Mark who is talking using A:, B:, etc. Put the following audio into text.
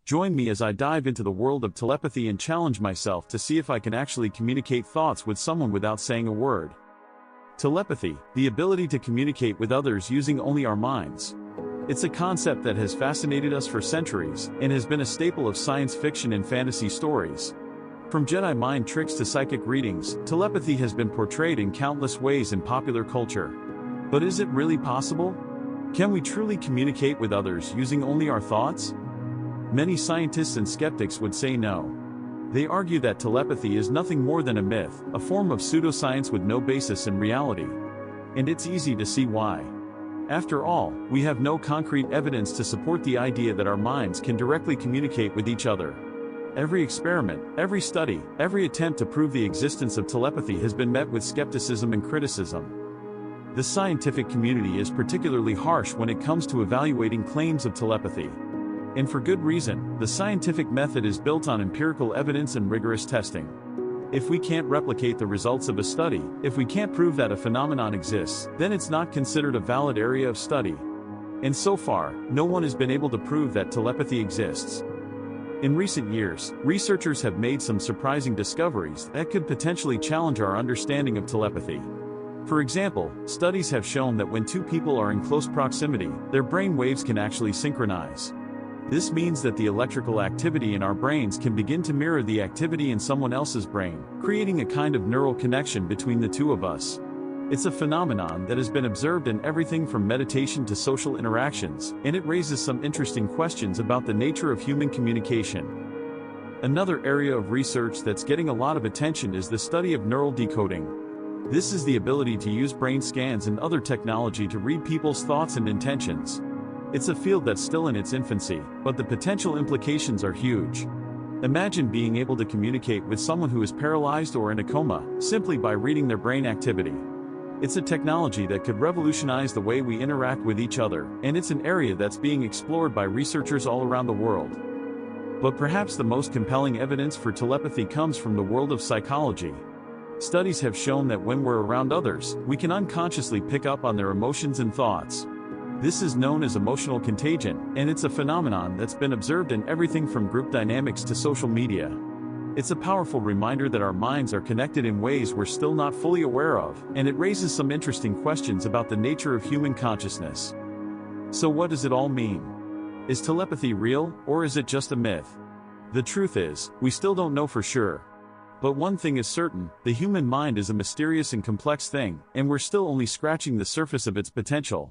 A: Join me as I dive into the world of telepathy and challenge myself to see if I can actually communicate thoughts with someone without saying a word. Telepathy, the ability to communicate with others using only our minds. It's a concept that has fascinated us for centuries, and has been a staple of science fiction and fantasy stories. From Jedi mind tricks to psychic readings, telepathy has been portrayed in countless ways in popular culture. But is it really possible? Can we truly communicate with others using only our thoughts? Many scientists and skeptics would say no. They argue that telepathy is nothing more than a myth, a form of pseudoscience with no basis in reality. And it's easy to see why. After all, we have no concrete evidence to support the idea that our minds can directly communicate with each other. Every experiment, every study, every attempt to prove the existence of telepathy has been met with skepticism and criticism. The scientific community is particularly harsh when it comes to evaluating claims of telepathy. And for good reason. The scientific method is built on empirical evidence and rigorous testing. If we can't replicate the results of a study, if we can't prove that a phenomenon exists, then it's not considered a valid area of study. And so far, no one has been able to prove that telepathy exists. In recent years, researchers have made some surprising discoveries that could potentially challenge our understanding of telepathy. For example, studies have shown that when two people are in close proximity, their brain waves can actually synchronize. This means that the electrical activity in our brains can begin to mirror the activity in someone else's brain, creating a kind of neural connection between the two of us. It's a phenomenon that has been observed in everything from meditation to social interactions, and it raises some interesting questions about the nature of human communication. Another area of research that's getting a lot of attention is the study of neural decoding. This is the ability to use brain scans and other technology to read people's thoughts and intentions. It's a field that's still in its infancy, but the potential implications are huge. Imagine being able to communicate with someone who is paralyzed or in a coma, simply by reading their brain activity. It's a technology that could revolutionize the way we interact with each other, and it's an area that's being explored by researchers all around the world. But perhaps the most compelling evidence for telepathy comes from the world of psychology. Studies have shown that when we're around others, we can unconsciously pick up on their emotions and thoughts. This is known as emotional contagion, and it's a phenomenon that's been observed in everything from group dynamics to social media. It's a powerful reminder that our minds are connected in ways we're still not fully aware of, and it raises some interesting questions about the nature of human consciousness. So what does it all mean? Is telepathy real, or is it just a myth? The truth is, we still don't know for sure. But one thing is certain, the human mind is a mysterious and complex thing, and we're still only scratching the surface of its potential.